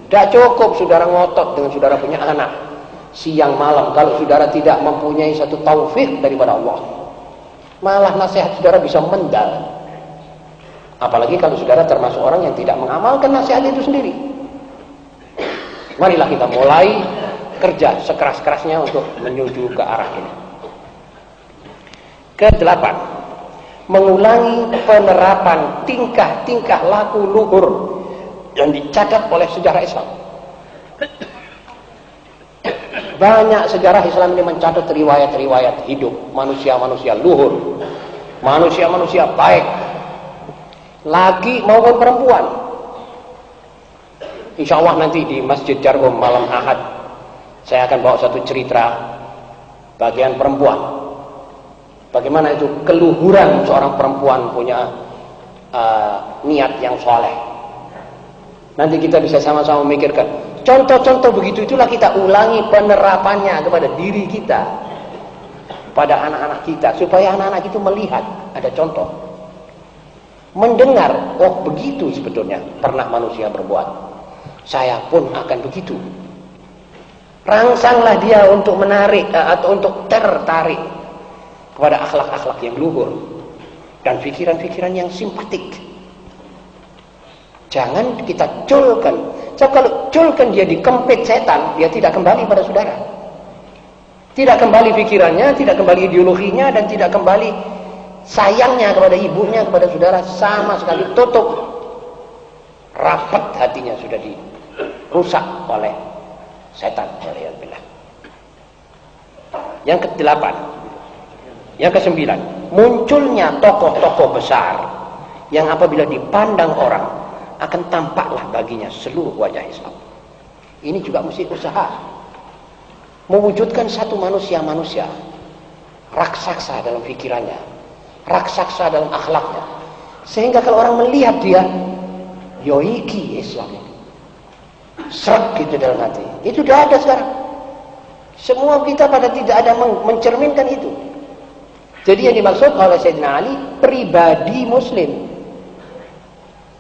Tidak cukup saudara ngotot dengan saudara punya anak siang malam kalau saudara tidak mempunyai satu taufik daripada Allah. Malah nasihat saudara bisa mendal. Apalagi kalau saudara termasuk orang yang tidak mengamalkan nasihat itu sendiri. Marilah kita mulai kerja sekeras-kerasnya untuk menuju ke arah ini. Kedelapan, mengulangi penerapan tingkah-tingkah laku luhur yang dicatat oleh sejarah Islam. Banyak sejarah Islam ini mencatat riwayat-riwayat hidup manusia-manusia luhur, manusia-manusia baik, laki maupun perempuan. Insya Allah nanti di Masjid Jarhum malam Ahad saya akan bawa satu cerita bagian perempuan. Bagaimana itu keluhuran seorang perempuan punya niat yang soleh. Nanti kita bisa sama-sama memikirkan contoh-contoh begitu, itulah kita ulangi penerapannya kepada diri kita, pada anak-anak kita, supaya anak-anak itu melihat ada contoh, mendengar, oh begitu sebetulnya pernah manusia berbuat, saya pun akan begitu. Rangsanglah dia untuk menarik atau untuk tertarik kepada akhlak-akhlak yang luhur dan pikiran-pikiran yang simpatik. Jangan kita culkan. So, kalau culkan dia dikempit setan, dia tidak kembali pada saudara. Tidak kembali pikirannya, tidak kembali ideologinya, dan tidak kembali sayangnya kepada ibunya, kepada saudara, sama sekali tutup. Rapat hatinya sudah dirusak oleh setan. Yang kedelapan, yang kesembilan, munculnya tokoh-tokoh besar yang apabila dipandang orang akan tampaklah baginya seluruh wajah Islam. Ini juga mesti usaha mewujudkan satu manusia-manusia raksasa dalam pikirannya, raksasa dalam akhlaknya, sehingga kalau orang melihat dia, yoiki Islam ini, seret gitu dalam hati. Itu sudah ada sekarang. Semua kita pada tidak ada mencerminkan itu. Jadi yang dimaksud oleh Sayyidina Ali pribadi Muslim.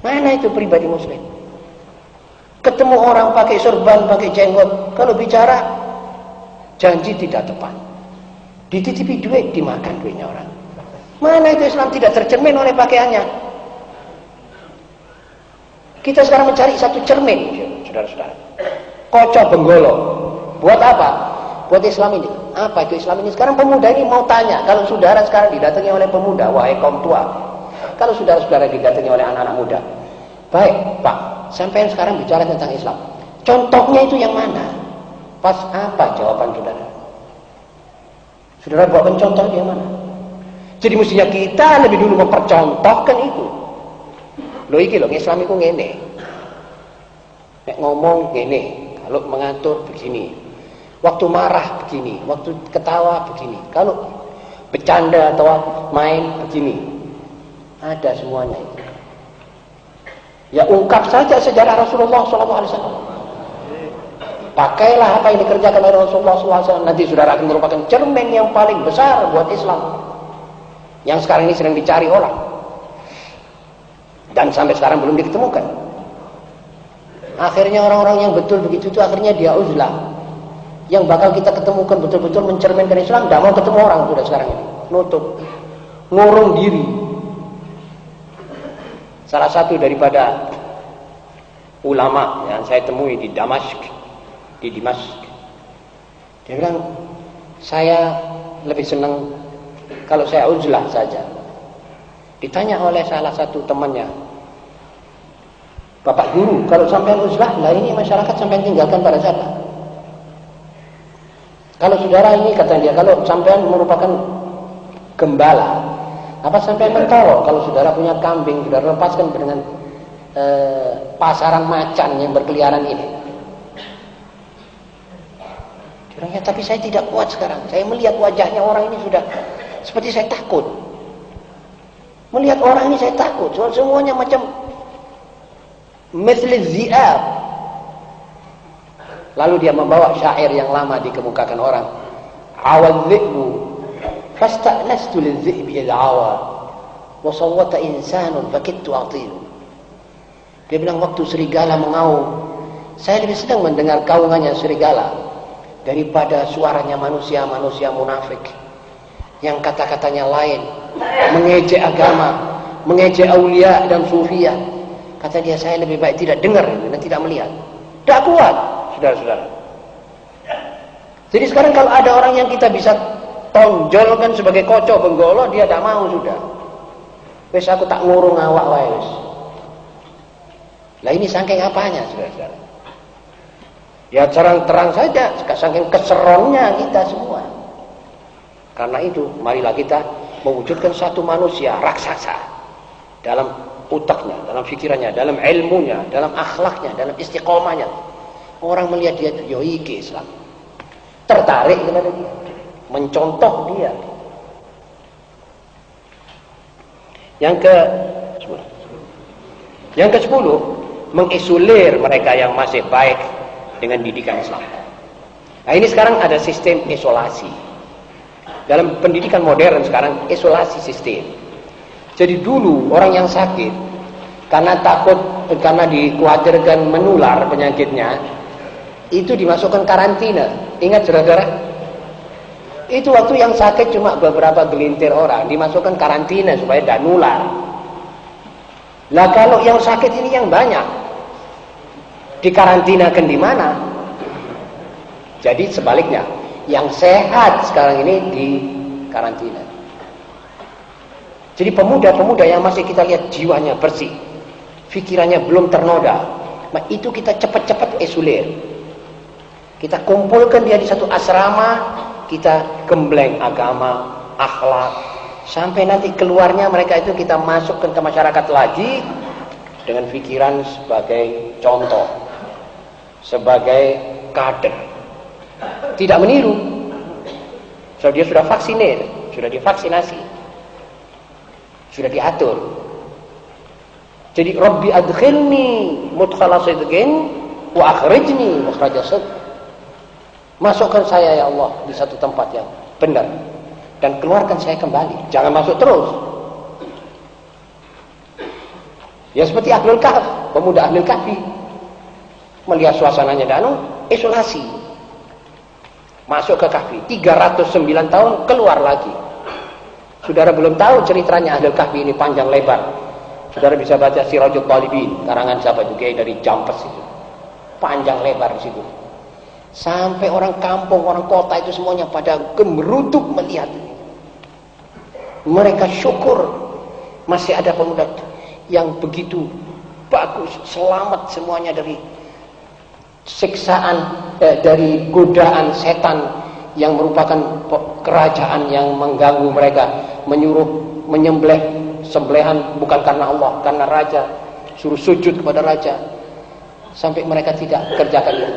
Mana itu pribadi Muslim? Ketemu orang pakai sorban, pakai jenggot, kalau bicara janji tidak tepat, dititipi duit, dimakan duitnya orang. Mana itu Islam tidak tercermin oleh pakaiannya? Kita sekarang mencari satu cermin, saudara-saudara. Kocok benggolo. Buat apa? Buat Islam ini. Apa itu Islam ini? Sekarang pemuda ini mau tanya, kalau saudara sekarang didatangi oleh pemuda, wahai kaum tua, kalau saudara-saudara didatangi oleh anak-anak muda, baik Pak, sampai sekarang bicara tentang Islam, contohnya itu yang mana? Pas apa jawaban saudara? Saudara bawakan contoh itu yang mana? Jadi mestinya kita lebih dulu mempercontohkan itu. Loh iki loh, Islam itu ngene. Nek ngomong ngene, kalau mengatur begini, waktu marah begini, waktu ketawa begini, kalau bercanda atau main begini. Ada semuanya itu. Ya ungkap saja sejarah Rasulullah SAW. Pakailah apa yang dikerjakan oleh Rasulullah SAW. Nanti saudara akan merupakan cermin yang paling besar buat Islam, yang sekarang ini sedang dicari orang, dan sampai sekarang belum diketemukan. Akhirnya orang-orang yang betul begitu itu akhirnya dia uzlah. Yang bakal kita ketemukan betul-betul mencerminkan Islam, tidak mau ketemu orang sudah sekarang ini. Nutup, ngurung diri. Salah satu daripada ulama yang saya temui di Damaskus, dia bilang, saya lebih senang kalau saya uzlah saja. Ditanya oleh salah satu temannya, Bapak Guru, kalau sampai uzlah, lah ini masyarakat sampai tinggalkan pada siapa? Kalau saudara ini, kata dia, kalau sampai merupakan gembala, apa sampai mentoro kalau saudara punya kambing, saudara lepaskan dengan pasaran macan yang berkeliaran ini? Ya, tapi saya tidak kuat sekarang. Saya melihat wajahnya orang ini sudah seperti saya takut. Melihat orang ini saya takut. Soal semuanya macam mithli zi'ab. Lalu dia membawa syair yang lama dikemukakan orang. Awal dhi'bu fasta'nastu lidh-dhi'bi al-awa wa sawwata insanun fakittu atiru. Dia bilang waktu serigala mengaum, Saya lebih senang mendengar kaungannya serigala daripada suaranya manusia-manusia munafik yang kata-katanya lain, mengejek agama, mengejek aulia dan sufia. Kata dia, saya lebih baik tidak dengar dan tidak melihat. Tidak kuat, saudara-saudara. Jadi sekarang kalau ada orang yang kita bisa tonjolkan sebagai kocok benggolo, dia tidak mau sudah. Wes aku tak ngurung awak wae wes. Lah ini saking apanya, saudara-saudara? Ya terang-terang saja, saking keseronnya kita semua. Karena itu, marilah kita mewujudkan satu manusia raksasa dalam utaknya, dalam fikirannya, dalam ilmunya, dalam akhlaknya, dalam istiqomahnya. Orang melihat dia itu, yo iki Islam. Tertarik kepada dia, mencontoh dia. Yang ke-10, mengisolir mereka yang masih baik dengan didikan Islam. Nah, ini sekarang ada sistem isolasi. Dalam pendidikan modern sekarang isolasi sistem. Jadi dulu orang yang sakit karena takut, karena dikhawatirkan menular penyakitnya, itu dimasukkan karantina. Ingat saudara? Itu waktu yang sakit cuma beberapa gelintir orang, dimasukkan karantina supaya tidak nular. Lah kalau yang sakit ini yang banyak, dikarantinakan di mana? Jadi sebaliknya, yang sehat sekarang ini di karantina. Jadi pemuda-pemuda yang masih kita lihat jiwanya bersih, pikirannya belum ternoda, nah itu kita cepat-cepat isolir. Kita kumpulkan dia di satu asrama, kita gembleng agama, akhlak, sampai nanti keluarnya mereka itu kita masukkan ke masyarakat lagi dengan pikiran sebagai contoh, sebagai kader. Tidak meniru. So, dia sudah vaksinir, sudah divaksinasi, sudah diatur. Jadi Rabbi adkhilni mudkhala sidqin wa akhrijni mukhraja sidq. Masukkan saya ya Allah di satu tempat yang benar dan keluarkan saya kembali. Jangan masuk terus. Ya seperti Ahlul Kahf, pemuda Ahlul Kahfi. Melihat suasananya danu, isolasi. Masuk ke kahfi, 309 tahun keluar lagi. Saudara belum tahu ceritanya Ahlul Kahfi ini panjang lebar. Saudara bisa baca Sirajul Talibin, karangan siapa juga dari Jampes itu. Panjang lebar di situ. Sampai orang kampung, orang kota itu semuanya pada gemeruduk melihat ini. Mereka syukur masih ada pemuda yang begitu bagus, selamat semuanya dari siksaan, dari godaan setan yang merupakan kerajaan yang mengganggu mereka, menyuruh menyembelih sembelihan bukan karena Allah, karena raja, suruh sujud kepada raja, sampai mereka tidak kerjakan itu.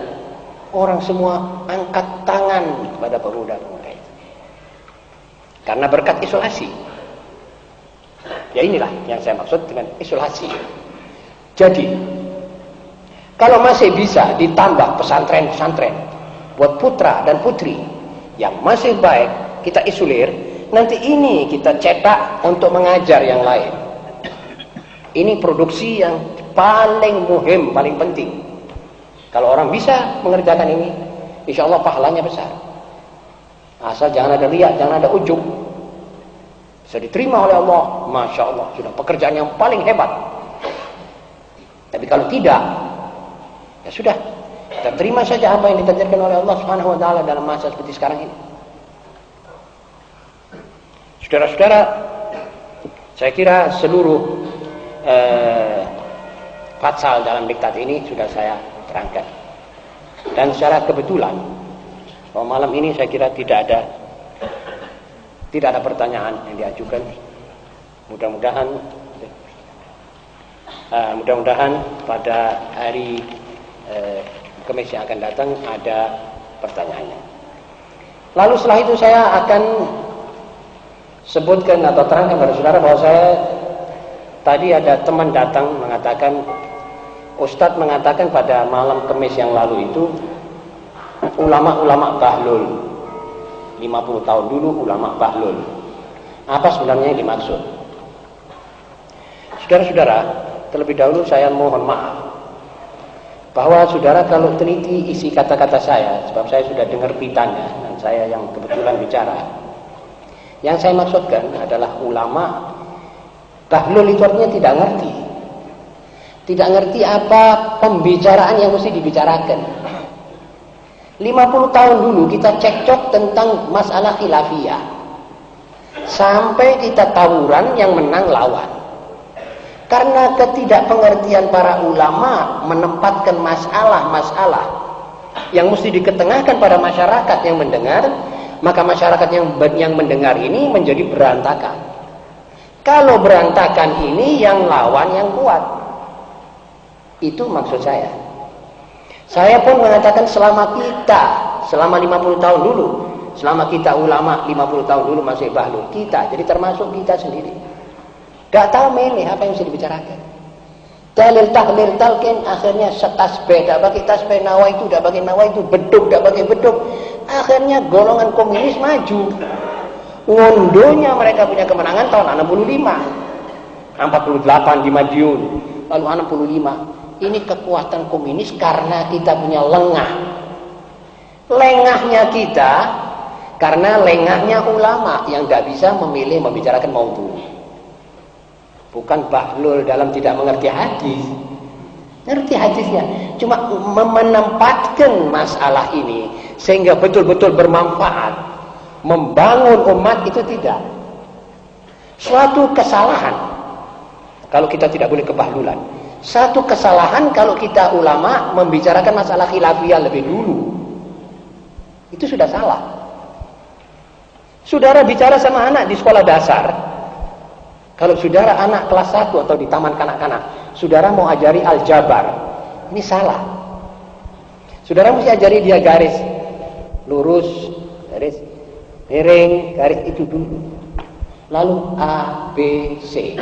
Orang semua angkat tangan kepada pemuda-pemuda itu karena berkat isolasi. Ya inilah yang saya maksud dengan isolasi. Jadi kalau masih bisa ditambah pesantren-pesantren buat putra dan putri yang masih baik, kita isolir, nanti ini kita cetak untuk mengajar yang lain. Ini produksi yang paling muhim, paling penting. Kalau orang bisa mengerjakan ini, insya Allah pahalanya besar. Asal jangan ada riak, jangan ada ujub. Bisa diterima oleh Allah, Masya Allah, sudah pekerjaan yang paling hebat. Tapi kalau tidak, ya sudah, kita terima saja apa yang ditakdirkan oleh Allah Subhanahu wa taala dalam masa seperti sekarang ini. Saudara-saudara, saya kira seluruh pasal dalam diktat ini sudah saya terangkan. Dan secara kebetulan bahwa malam ini saya kira tidak ada pertanyaan yang diajukan. Mudah-mudahan pada hari Kamis yang akan datang ada pertanyaannya. Lalu setelah itu saya akan sebutkan atau terangkan pada saudara bahwa saya tadi ada teman datang mengatakan, Ustadz mengatakan pada malam Kamis yang lalu itu ulama-ulama bahlul, 50 tahun dulu ulama bahlul. Apa sebenarnya yang dimaksud? Saudara-saudara, terlebih dahulu saya mohon maaf bahwa saudara kalau teliti isi kata-kata saya, sebab saya sudah dengar pitanya dan saya yang kebetulan bicara, yang saya maksudkan adalah ulama bahlul itu artinya tidak ngerti apa pembicaraan yang mesti dibicarakan. 50 tahun dulu kita cekcok tentang masalah khilafiyah, sampai kita tawuran yang menang lawan. Karena ketidakpengertian para ulama menempatkan masalah-masalah yang mesti diketengahkan pada masyarakat yang mendengar, maka masyarakat yang mendengar ini menjadi berantakan. Kalau berantakan ini yang lawan yang kuat. Itu maksud saya. Saya pun mengatakan selama 50 tahun dulu, selama kita ulama 50 tahun dulu masih bahlul, kita, jadi termasuk kita sendiri, gak tahu milih apa yang bisa dibicarakan. Dalil tahlil talqin, akhirnya setasbih, dak pakai tasbih, nawaitu dak pakai nawaitu, beduk dak pakai beduk. Akhirnya golongan komunis maju. Ngondonya mereka punya kemenangan tahun 65, 48 di Madiun, lalu 65. Ini kekuatan komunis karena kita punya lengahnya kita, karena lengahnya ulama yang tidak bisa memilih membicarakan maudhu. Bukan bahlul dalam tidak mengerti hadis, ngerti hadisnya, cuma menempatkan masalah ini sehingga betul-betul bermanfaat, membangun umat itu tidak. Suatu kesalahan kalau kita tidak boleh kebahlulan. Satu kesalahan kalau kita ulama membicarakan masalah khilafiyah lebih dulu. Itu sudah salah. Saudara bicara sama anak di sekolah dasar, kalau saudara anak kelas 1 atau di taman kanak-kanak, saudara mau ajari aljabar, ini salah. Saudara mesti ajari dia garis lurus, garis miring, garis itu dulu. Lalu A, B, C.